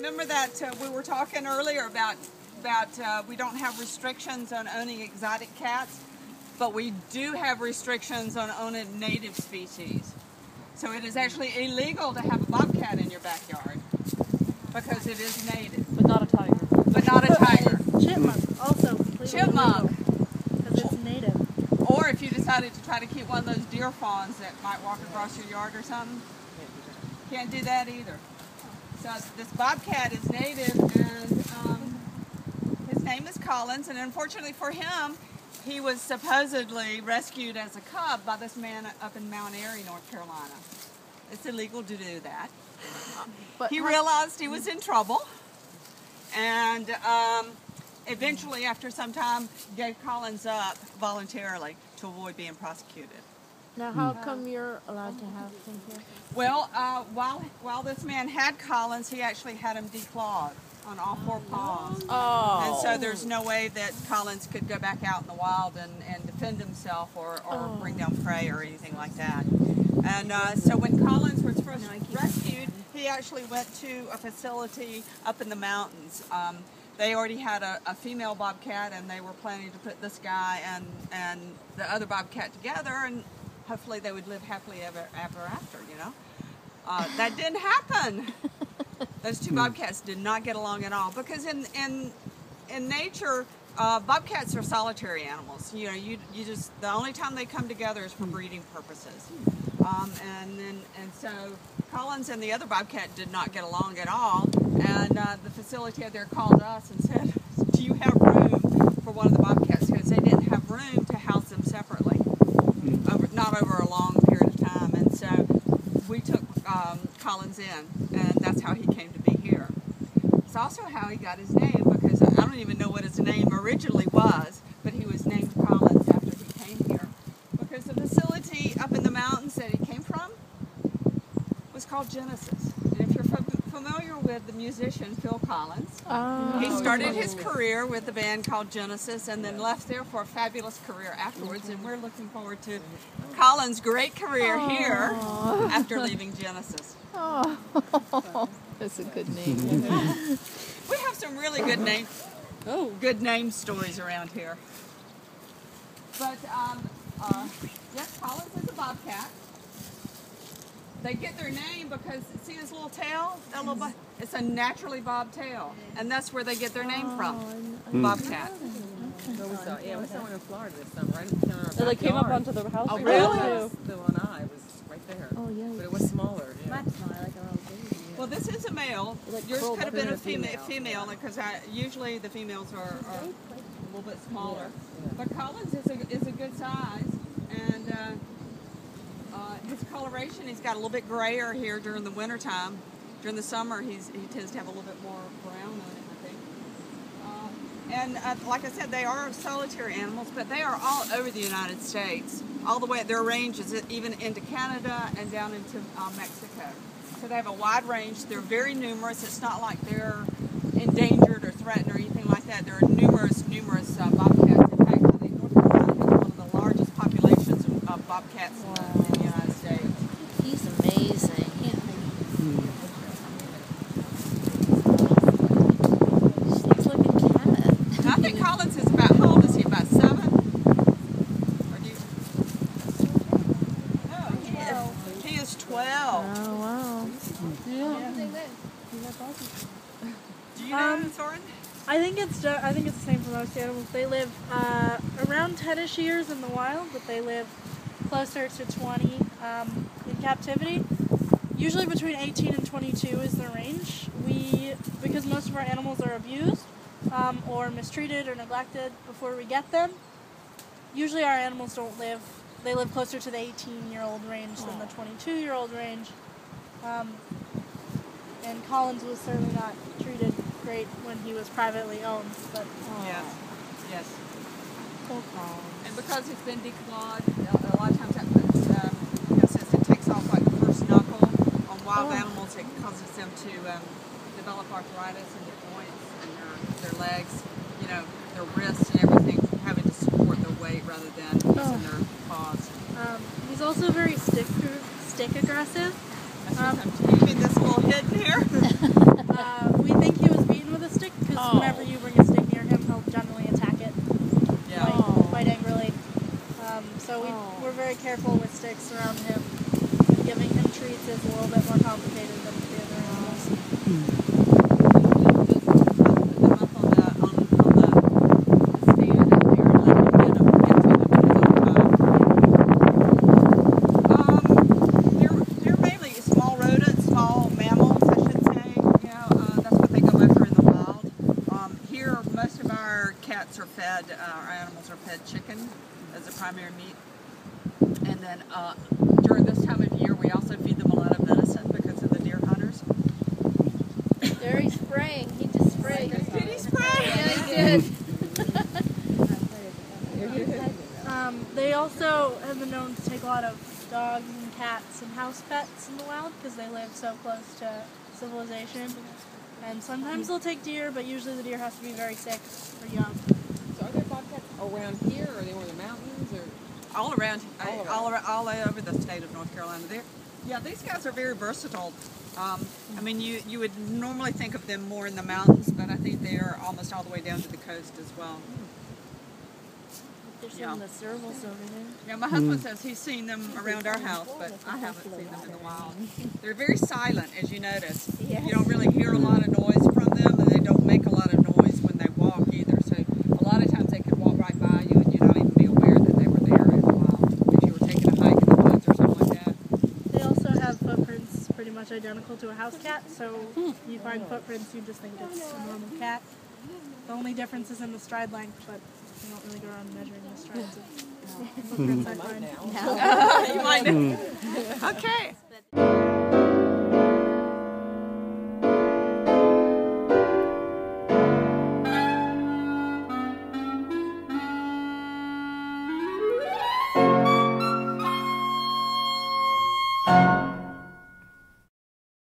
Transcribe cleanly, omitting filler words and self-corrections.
remember that we were talking earlier about we don't have restrictions on owning exotic cats, but we do have restrictions on owning native species. So it is actually illegal to have a bobcat in your backyard because it is native. But not a tiger. But not a tiger. Chipmunk also completely Chipmunk. Because it's native. Or if you decided to try to keep one of those deer fawns that might walk across your yard or something, can't do that either. So this bobcat is native, and his name is Collins, and unfortunately for him, he was supposedly rescued as a cub by this man up in Mount Airy, North Carolina. It's illegal to do that. But he realized he was in trouble, and eventually, after some time, gave Collins up voluntarily to avoid being prosecuted. Now, how come you're allowed to have him here? Well, while this man had Collins, he actually had him declawed on all four paws. Oh. And so there's no way that Collins could go back out in the wild and defend himself or bring down prey or anything like that. And so when Collins was first rescued, he actually went to a facility up in the mountains. They already had a female bobcat, and they were planning to put this guy and the other bobcat together, and hopefully they would live happily ever after, you know. That didn't happen. Those two bobcats did not get along at all, because in nature, bobcats are solitary animals. You know, you just, the only time they come together is for breeding purposes. And so Collins and the other bobcat did not get along at all, and the facility out there called us and said, "Do you have room for one of the bobcats?" Because they didn't have room to house them separately, not over a long period of time. And so we took Collins in, and that's how he came to be here. It's also how he got his name, because I don't even know what his name originally was, but he was named Collins after he came here, because the facility up in the mountains that he came from was called Genesis. And if you're familiar with the musician Phil Collins, he started his career with a band called Genesis, and then left there for a fabulous career afterwards, and we're looking forward to Collins' great career here after leaving Genesis. Oh, that's a good name. We have some really good name stories around here. But yes, Collins is a bobcat. They get their name because, see this little tail? That little it's a naturally bobbed tail, and that's where they get their name from. Bobcat. We saw one in Florida this summer, right in our backyard. So they came up onto the house? Oh, really? The one I was right there. Oh, yeah. But it was smaller. Yeah. That's not like a little baby. Well, this is a male. Yours could have been a female, because usually the females are a little bit smaller. Yeah. But Collins is a good size, and his coloration, he's got a little bit grayer here during the winter time. During the summer, he tends to have a little bit more brown on it, I think. And like I said, they are solitary animals, but they are all over the United States. All the way, their range is even into Canada and down into Mexico. So they have a wide range. They're very numerous. It's not like they're endangered or threatened or anything like that. There are numerous bobcats. In fact, I think North Carolina has one of the largest populations of bobcats in the United States. He's amazing. She's looking cat. I think Collins is about, how old is he? About 7? Or do you? No, he is 12. Oh, wow. Yeah. Do you know, Soren? I think it's the same for most animals. They live around 10-ish years in the wild, but they live closer to 20 in captivity. Usually between 18 and 22 is the range. Because most of our animals are abused or mistreated or neglected before we get them, usually our animals don't live. They live closer to the 18-year-old range than the 22-year-old range. And Collins was certainly not treated great when he was privately owned. But Yes. So Collins. And because it's been declawed, a lot of times that puts, since it takes off like the first knuckle on wild animals, it causes them to develop arthritis in their joints and their legs, their wrists and everything, having to support their weight rather than using their paws. he's also very stick aggressive. You mean this little hidden here? We sticks around him. And giving him treats is a little bit more complicated than with the other animals. They're mainly small rodents, small mammals, I should say. You know, that's what they go after in the wild. Here, most of our cats are fed, our animals are fed chicken as a primary meat. And then during this time of year, we also feed them a lot of venison because of the deer hunters. There he's spraying. He just sprayed. Did he spray? Yeah, he did. They also have been known to take a lot of dogs and cats and house pets in the wild because they live so close to civilization. And sometimes they'll take deer, but usually the deer has to be very sick or young. So are there bobcats around here, or are they more in the mountains, or? All around, all over the state of North Carolina. Yeah, these guys are very versatile. I mean, you would normally think of them more in the mountains, but I think they are almost all the way down to the coast as well. There's Yeah. some of the servals over there. Yeah, my husband says he's seen them around our house, but I haven't seen them in the wild. They're very silent, as you notice. You don't really hear a lot of noise from them, and they don't make a lot of noise when they walk either. So a lot of times they could walk right by you and you not even be aware that they were there in the wild if you were taking a hike in the woods or something like that. They also have footprints pretty much identical to a house cat, so you find footprints, you just think it's a normal cat. The only difference is in the stride length, but you don't really go around measuring the strides of footprints, I find. You might know. Okay.